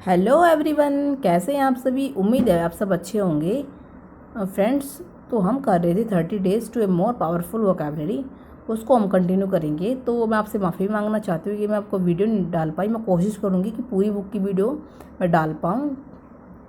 Hello everyone, कैसे हैं आप सभी। उम्मीद है आप सब अच्छे होंगे। फ्रेंड्स, तो हम कर रहे थे 30 days to a more powerful vocabulary, उसको हम कंटिन्यू करेंगे। तो मैं आपसे माफ़ी मांगना चाहती हूँ कि मैं आपको वीडियो नहीं डाल पाई। मैं कोशिश करूँगी कि पूरी बुक की वीडियो मैं डाल पाऊँ।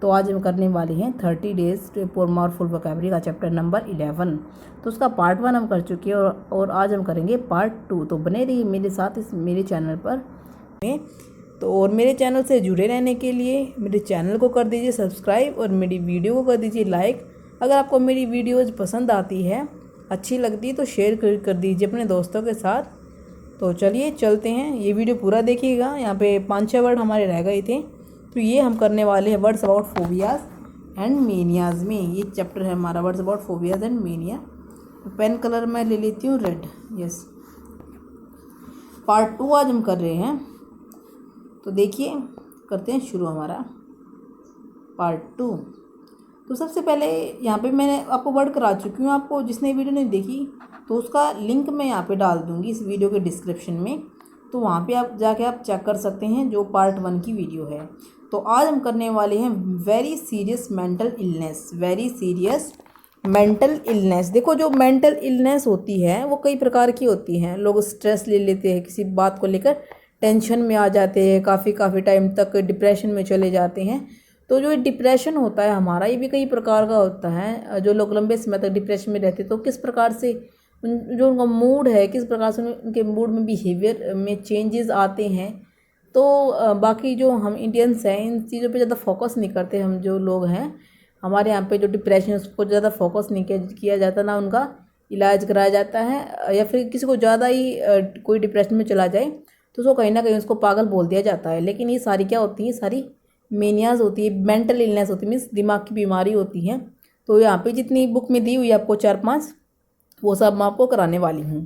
तो आज हम करने वाले हैं 30 days to a powerful vocabulary का चैप्टर नंबर 11। तो उसका पार्ट 1 हम कर चुके हैं और आज हम करेंगे पार्ट 2। तो बने रहिए मेरे साथ इस मेरे चैनल पर में। तो और मेरे चैनल से जुड़े रहने के लिए मेरे चैनल को कर दीजिए सब्सक्राइब और मेरी वीडियो को कर दीजिए लाइक। अगर आपको मेरी वीडियोज़ पसंद आती है, अच्छी लगती है, तो शेयर कर दीजिए अपने दोस्तों के साथ। तो चलिए चलते हैं, ये वीडियो पूरा देखिएगा। यहाँ पे 5-6 वर्ड हमारे रह गए थे, तो ये हम करने वाले हैं words about phobias and manias में। ये चैप्टर है हमारा words about phobias and mania. Pen colour मैं ले लेती हूँ रेड। यस, पार्ट 2 आज हम कर रहे हैं। तो देखिए, करते हैं शुरू हमारा पार्ट 2। तो सबसे पहले यहाँ पे मैंने आपको वर्ड करा चुकी हूँ। आपको जिसने वीडियो नहीं देखी तो उसका लिंक मैं यहाँ पे डाल दूँगी इस वीडियो के डिस्क्रिप्शन में। तो वहाँ पे आप जाके आप चेक कर सकते हैं, जो पार्ट 1 की वीडियो है। तो आज हम करने वाले हैं very serious mental illness. Very serious mental illness. देखो, जो मेंटल इलनेस होती है वो कई प्रकार की होती हैं। लोग स्ट्रेस ले लेते हैं, किसी बात को लेकर टेंशन में आ जाते हैं, काफ़ी टाइम तक डिप्रेशन में चले जाते हैं। तो जो डिप्रेशन होता है हमारा, ये भी कई प्रकार का होता है। जो लोग लंबे समय तक डिप्रेशन में रहते हैं, तो किस प्रकार से जो उनका मूड है, किस प्रकार से उनके मूड में बिहेवियर में चेंजेस आते हैं। तो बाकी जो हम इंडियंस हैं, इन चीज़ों पे ज़्यादा फोकस नहीं करते। हम जो लोग हैं हमारे यहाँ पे, जो डिप्रेशन है उसको ज़्यादा फोकस नहीं किया जाता, ना उनका इलाज कराया जाता है। या फिर किसी को ज़्यादा ही कोई डिप्रेशन में चला जाए तो उसको कहीं ना कहीं उसको पागल बोल दिया जाता है। लेकिन ये सारी क्या होती हैं, सारी मेनियाज होती है, मेंटल इलनेस होती है, मीन्स दिमाग की बीमारी होती है। तो यहाँ पे जितनी बुक में दी हुई है आपको 4-5, वो सब मैं आपको कराने वाली हूँ।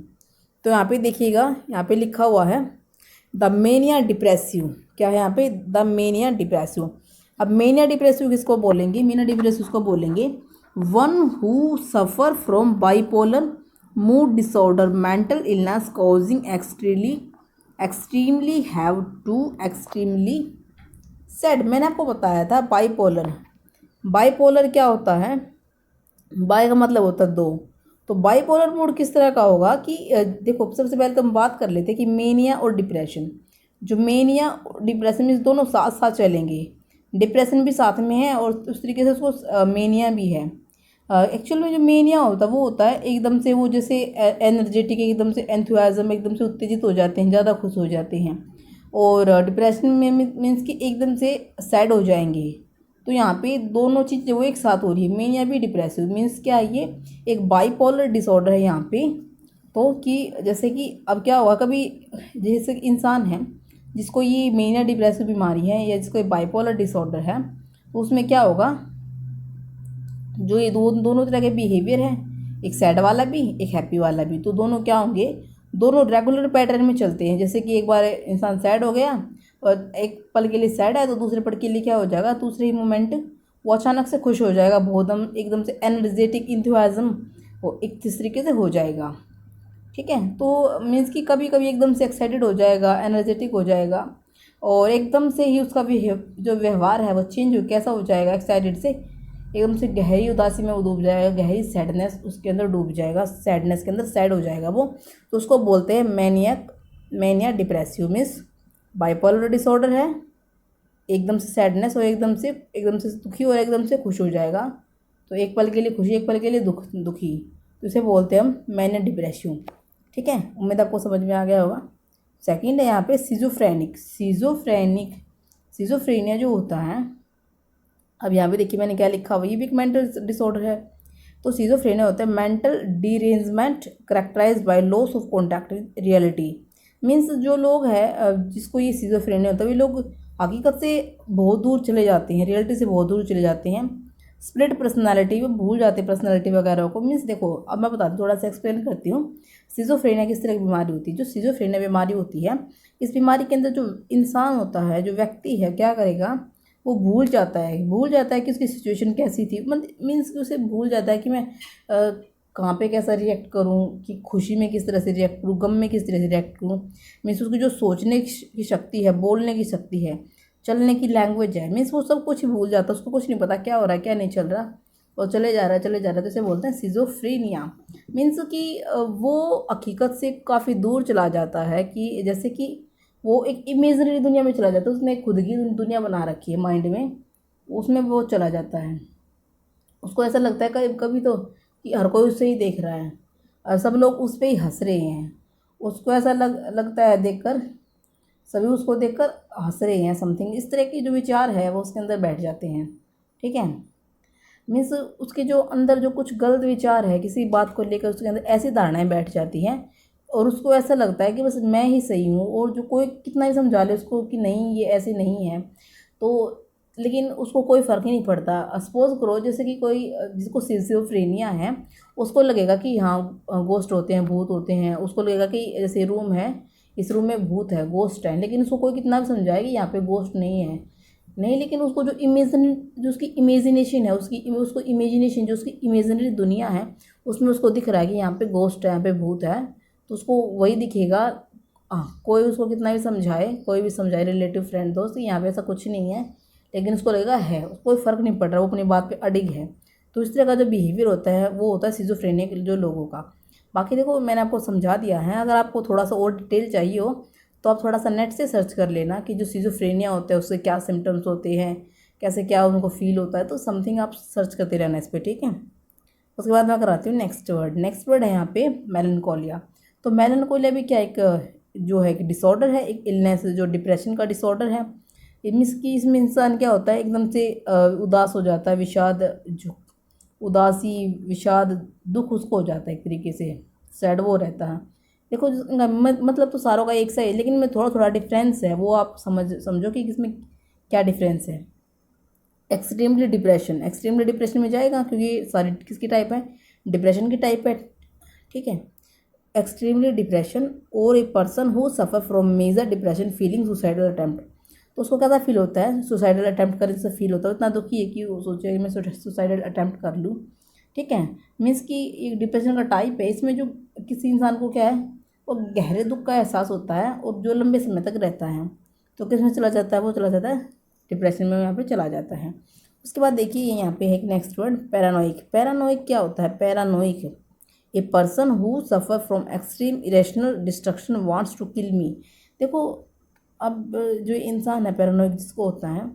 तो यहाँ पे देखिएगा, यहाँ पे लिखा हुआ है द मेनिया डिप्रेसिव। क्या है यहाँ पे? The mania depressive. अब मेनिया डिप्रेसिव किसको बोलेंगे? मेनिया डिप्रेसिव को बोलेंगे one who suffer from bipolar mood disorder mental illness causing extremely have to extremely sad. मैंने आपको बताया था बाइपोलर। बाइपोलर क्या होता है? बाई का मतलब होता है दो। तो बाइपोलर मूड किस तरह का होगा कि देखो, सबसे पहले तो हम बात कर लेते हैं कि मेनिया और डिप्रेशन। जो मेनिया और डिप्रेशन में दोनों साथ साथ चलेंगे। डिप्रेशन भी साथ में है और उस तरीके से उसको मेनिया भी है। एक्चुअल में जो मेनिया होता है वो होता है एकदम से, वो जैसे एनर्जेटिक, एकदम से एंथुसियाज्म, एकदम से उत्तेजित हो जाते हैं, ज़्यादा खुश हो जाते हैं। और डिप्रेशन में मीन्स कि एकदम से सैड हो जाएंगे। तो यहाँ पे दोनों चीज़ वो एक साथ हो रही है, मेनिया भी डिप्रेसिव। मीन्स क्या है, ये एक बाइपोलर डिसऑर्डर है यहाँ पे। तो कि जैसे कि अब क्या हुआ, कभी जैसे इंसान है जिसको ये मेनिया डिप्रेसिव बीमारी है या जिसको बाइपोलर डिसऑर्डर है, तो उसमें क्या होगा, जो ये दोनों तरह के बिहेवियर हैं, एक सैड वाला भी, एक हैप्पी वाला भी, तो दोनों क्या होंगे, दोनों रेगुलर पैटर्न में चलते हैं। जैसे कि एक बार इंसान सैड हो गया और एक पल के लिए सैड है, तो दूसरे पल के लिए क्या हो जाएगा, दूसरे ही मोमेंट वो अचानक से खुश हो जाएगा, बहुत एकदम से एनर्जेटिक इंथुसियाज्म वो एक इस तरीके से हो जाएगा। ठीक है, तो मीन्स कि कभी कभी एकदम से एक्साइटेड हो जाएगा, एनर्जेटिक हो जाएगा, और एकदम से ही उसका जो व्यवहार है वो चेंज हो, कैसा हो जाएगा, एक्साइटेड से एकदम से गहरी उदासी में वो डूब जाएगा, गहरी सैडनेस उसके अंदर डूब जाएगा, सैडनेस के अंदर सैड हो जाएगा वो। तो उसको बोलते हैं mania depressive. Means bipolar disorder है, एकदम से सैडनेस और एकदम से दुखी और एकदम से खुश हो जाएगा। तो एक पल के लिए खुशी, एक पल के लिए दुखी, तो इसे बोलते हैं हम मैनिया डिप्रेसिव। ठीक है, उम्मीद आपको समझ में आ गया होगा। सेकंड है यहाँ पे सिजोफ्रेनिया जो होता है। अब यहाँ पे देखिए मैंने क्या लिखा हुआ, ये भी एक मेंटल डिसऑर्डर है। तो सिजोफ्रेनिया होता है mental derangement characterised by loss of contact with reality. Means जो लोग हैं जिसको ये सिजोफ्रेनिया होता है, वे लोग हकीकत से बहुत दूर चले जाते हैं, रियलिटी से बहुत दूर चले जाते हैं। स्प्लिट पर्सनालिटी, वो भूल जाते हैं पर्सनालिटी वगैरह को। मीन्स देखो, अब मैं बताती हूँ, थोड़ा सा एक्सप्लेन करती हूँ। सिजोफ्रेनिया किस तरह की बीमारी होती है? जो सिजोफ्रेनिया बीमारी होती है, इस बीमारी के अंदर जो इंसान होता है, जो व्यक्ति है, क्या करेगा, वो भूल जाता है कि उसकी सिचुएशन कैसी थी। मीन्स कि उसे भूल जाता है कि मैं कहाँ पे कैसा रिएक्ट करूँ, कि खुशी में किस तरह से रिएक्ट करूँ, गम में किस तरह से रिएक्ट करूँ। मीन्स उसकी जो सोचने की शक्ति है, बोलने की शक्ति है, चलने की लैंग्वेज है, मीन्स वो सब कुछ भूल जाता है, उसको कुछ नहीं पता क्या हो रहा है क्या नहीं चल रहा, और चले जा रहा है चले जा रहा है। तो इसे बोलते हैं सिजोफ्रेनिया। मीन्स कि वो हकीकत से काफ़ी दूर चला जाता है, कि जैसे कि वो एक इमेजनरी दुनिया में चला जाता है, उसने खुद की दुनिया बना रखी है माइंड में, उसमें वो चला जाता है। उसको ऐसा लगता है कभी कभी तो कि हर कोई उससे ही देख रहा है और सब लोग उस पर ही हंस रहे हैं। उसको ऐसा लगता है देखकर, सभी उसको देखकर हंस रहे हैं, समथिंग इस तरह की जो विचार है वो उसके अंदर बैठ जाते हैं। ठीक है, मीन्स उसके जो अंदर जो कुछ गलत विचार है किसी बात को लेकर, उसके अंदर ऐसी धारणाएं बैठ जाती हैं और उसको ऐसा लगता है कि बस मैं ही सही हूँ, और जो कोई कितना ही समझा ले उसको कि नहीं ये ऐसे नहीं है, तो लेकिन उसको कोई फ़र्क ही नहीं पड़ता। सपोज करो जैसे कि कोई जिसको सिजोफ्रेनिया है, उसको लगेगा कि हाँ गोस्ट होते हैं, भूत होते हैं, उसको लगेगा कि जैसे रूम है, इस रूम में भूत है, गोस्ट है, लेकिन उसको कोई कितना भी समझाए कि यहाँ पे गोस्ट नहीं है, नहीं, लेकिन उसको जो उसकी इमेजिनेशन है, उसको इमेजिनेशन जो उसकी इमेजिनरी दुनिया है, उसमें उसको दिख रहा है कि यहाँ पे गोस्ट है, यहाँ पे भूत है, तो उसको वही दिखेगा। कोई उसको कितना भी समझाए, कोई भी समझाए, रिलेटिव फ्रेंड दोस्त, कि यहाँ पे ऐसा कुछ नहीं है, लेकिन उसको लगेगा है, उसको कोई फ़र्क नहीं पड़ रहा, वो अपनी बात पे अडिग है। तो इस तरह का जो बिहेवियर होता है वो होता है सिजोफ्रेनिक जो लोगों का। बाकी देखो मैंने आपको समझा दिया है, अगर आपको थोड़ा सा और डिटेल चाहिए हो तो आप थोड़ा सा नेट से सर्च कर लेना कि जो सिजोफ्रेनिया होता है उससे क्या सिम्टम्स होते हैं, कैसे क्या उनको फील होता है, तो समथिंग आप सर्च करते रहना इस पर। ठीक है, उसके बाद मैं कराती हूँ नेक्स्ट वर्ड है यहाँ पे मेलनकोलिया। तो मेलनकोलिया भी क्या एक जो है एक डिसऑर्डर है, एक इलनेस जो डिप्रेशन का डिसऑर्डर है। मीन्स कि इसमें इंसान क्या होता है एकदम से उदास हो जाता है, विषाद जो उदासी विषाद दुख उसको हो जाता है, एक तरीके से सैड वो रहता है। देखो मतलब तो सारों का एक सा है, लेकिन में थोड़ा थोड़ा डिफरेंस है, वो आप समझो कि इसमें क्या डिफरेंस है। एक्सट्रीमली डिप्रेशन में जाएगा, क्योंकि सारी किसकी टाइप है, डिप्रेशन की टाइप है। ठीक है, एक्सट्रीमली डिप्रेशन और a person who suffer from major depression feeling suicidal attempt. तो उसको कैसा फील होता है, सुसाइडल अटैम्प्ट करने से फील होता है, इतना दुखी है कि वो सोचे कि मैं सुसाइडल अटैम्प्ट कर लूँ। ठीक है, मीन्स कि एक डिप्रेशन का टाइप है, इसमें जो किसी इंसान को क्या है, वो गहरे दुख का एहसास होता है और जो लंबे समय तक रहता है। तो किस में चला जाता है, वो चला जाता है डिप्रेशन में, यहाँ पे चला जाता है। उसके बाद देखिए यहाँ पे है एक नेक्स्ट वर्ड पैरानोइक क्या होता है, paranoiac a person who suffer from extreme irrational destruction wants to kill me. देखो अब जो इंसान है पैरानोइक जिसको होता है,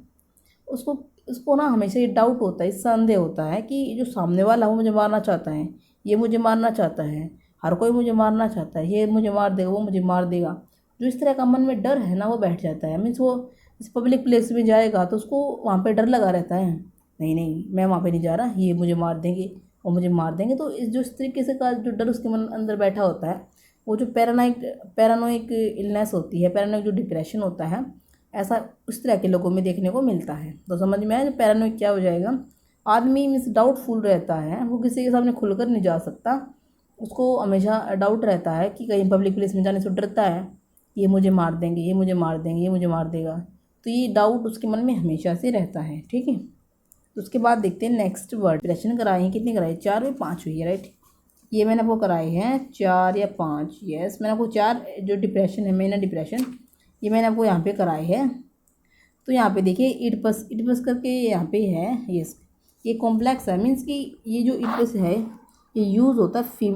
उसको ना हमेशा ये डाउट होता है, संदेह होता है कि जो सामने वाला वो मुझे मारना चाहता है, ये मुझे मारना चाहता है, हर कोई मुझे मारना चाहता है, ये मुझे मार देगा, वो मुझे मार देगा। जो इस तरह का मन में डर है ना वो बैठ जाता है। मीन्स वो इस पब्लिक प्लेस में जाएगा तो उसको वहाँ पे डर लगा रहता है, नहीं नहीं मैं वहाँ पे नहीं जा रहा, ये मुझे मार देंगे और मुझे मार देंगे। तो इस तरीके से का जो डर उसके मन अंदर बैठा होता है, वो जो पैरानोइक इलनेस होती है, पैरानोइक जो डिप्रेशन होता है, ऐसा उस तरह के लोगों में देखने को मिलता है। तो समझ में आया पैरानोइक क्या हो जाएगा। आदमी मीन्स डाउटफुल रहता है, वो किसी के सामने खुलकर नहीं जा सकता, उसको हमेशा डाउट रहता है कि कहीं पब्लिक प्लेस में जाने से डरता है, ये मुझे मार देंगे, ये मुझे मार देंगे, ये मुझे मार देगा। तो ये डाउट उसके मन में हमेशा से रहता है। ठीक है, तो उसके बाद देखते हैं नेक्स्ट वर्ड। डिप्रेशन कराई है, कितनी कराई, 4 या 5 हुई है, राइट। ये मैंने आपको कराए हैं 4 या 5, यस मैंने आपको 4 जो डिप्रेशन है, मेना डिप्रेशन, ये मैंने आपको यहाँ पे कराए हैं। तो यहाँ पे देखिए इडपस करके यहाँ पे है, यस ये कॉम्प्लेक्स है। मीन्स कि ये जो इडपस है ये यूज़ होता है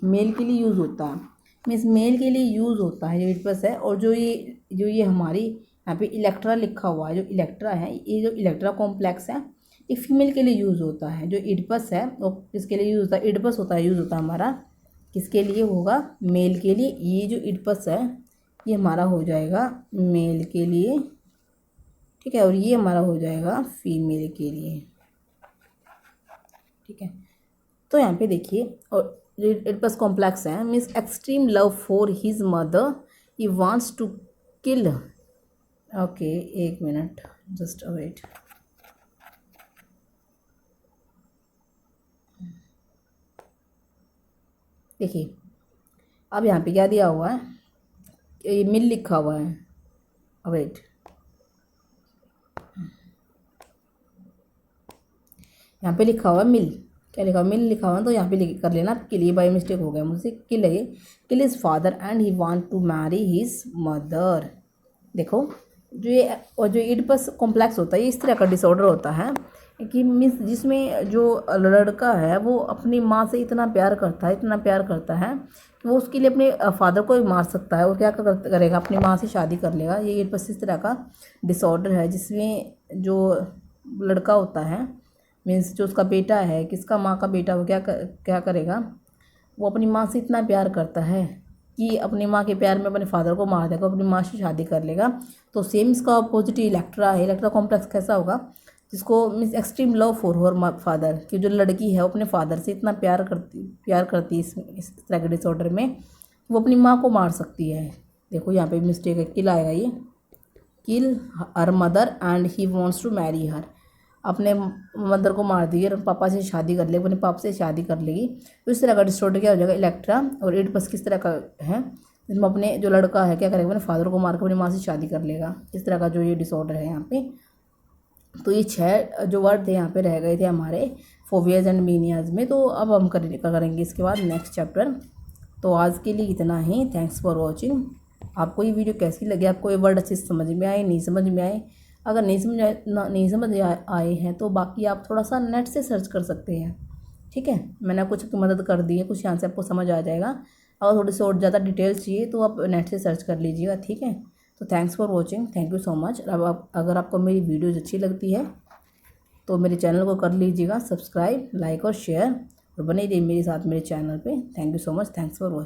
मेल के लिए यूज़ होता है, मीन्स मेल के लिए यूज़ होता है जो इडपस है। और जो ये हमारी यहाँ पे इलेक्ट्रा लिखा हुआ है, जो इलेक्ट्रा है, ये जो इलेक्ट्रा कॉम्प्लेक्स है ये फीमेल के लिए यूज़ होता है। जो इडपस है वो किसके लिए यूज़ होता है, इडपस होता है यूज़ होता है हमारा किसके लिए होगा, मेल के लिए। ये जो इडपस है ये हमारा हो जाएगा मेल के लिए, ठीक है, और ये हमारा हो जाएगा फीमेल के लिए। ठीक है, तो यहाँ पे देखिए, और इडपस कॉम्प्लेक्स है, means extreme love for his mother, he wants to kill. Okay एक मिनट, जस्ट वेट। देखिए अब यहाँ पे क्या दिया हुआ है, ये मिल लिखा हुआ है, वेट, यहाँ पे लिखा हुआ है मिल, क्या लिखा हुआ, मिल लिखा हुआ है, तो यहाँ पे कर लेना किल, ये बाई मिस्टेक हो गया मुझसे, किल है ये, kill his father and he want to marry his mother. देखो जो ये और जो इडिपस कॉम्प्लेक्स होता है ये इस तरह का डिसऑर्डर होता है कि मीन्स जिसमें जो लड़का है वो अपनी माँ से इतना प्यार करता है, इतना प्यार करता है कि वो उसके लिए अपने फादर को भी मार सकता है और क्या करेगा, अपनी माँ से शादी कर लेगा। ये इडिपस इस तरह का डिसऑर्डर है जिसमें जो लड़का होता है मीन्स जो उसका बेटा है, किसका माँ का बेटा, वो क्या करेगा, वो अपनी माँ से इतना प्यार करता है कि अपनी माँ के प्यार में अपने फादर को मार देगा, अपनी माँ से शादी कर लेगा। तो सेम इसका अपोजिट इलेक्ट्रा है। इलेक्ट्रा कॉम्प्लेक्स कैसा होगा, जिसको means extreme love for her father, कि जो लड़की है वो अपने फादर से इतना प्यार करती है इस तरह के डिसऑर्डर में, वो अपनी माँ को मार सकती है। देखो यहाँ पे मिस्टेक है, किल आएगा, ये kill her mother and he wants to marry her, अपने मदर को मार देगी और पापा से शादी कर लेगी, अपने पापा से शादी कर लेगी। तो इस तरह का डिसऑर्डर क्या हो जाएगा, इलेक्ट्रा। और इडिपस किस तरह का है, जिसमें अपने जो लड़का है क्या करेगा, अपने फादर को मार कर अपनी माँ से शादी कर लेगा। इस तरह का जो ये डिसऑर्डर है यहाँ पे। तो ये 6 जो वर्ड थे यहाँ पे रह गए थे हमारे फोबियाज एंड मीनियाज में। तो अब हम करेंगे इसके बाद नेक्स्ट चैप्टर। तो आज के लिए इतना ही। Thanks for watching. आपको ये वीडियो कैसी लगी, आपको ये वर्ड अच्छे से समझ में आए, नहीं समझ में आए, अगर नहीं समझ आए हैं तो बाकी आप थोड़ा सा नेट से सर्च कर सकते हैं। ठीक है, मैंने कुछ आपकी मदद कर दी है, कुछ यहाँ से आपको समझ आ जाएगा। अगर थोड़ी सी और ज़्यादा डिटेल्स चाहिए तो आप नेट से सर्च कर लीजिएगा। ठीक है, तो thanks for watching, thank you so much. अब अगर आपको मेरी वीडियोज़ अच्छी लगती है तो मेरे चैनल को कर लीजिएगा सब्सक्राइब, लाइक और शेयर, और बने रहिए मेरे साथ मेरे चैनल पे। Thank you so much, thanks for watching.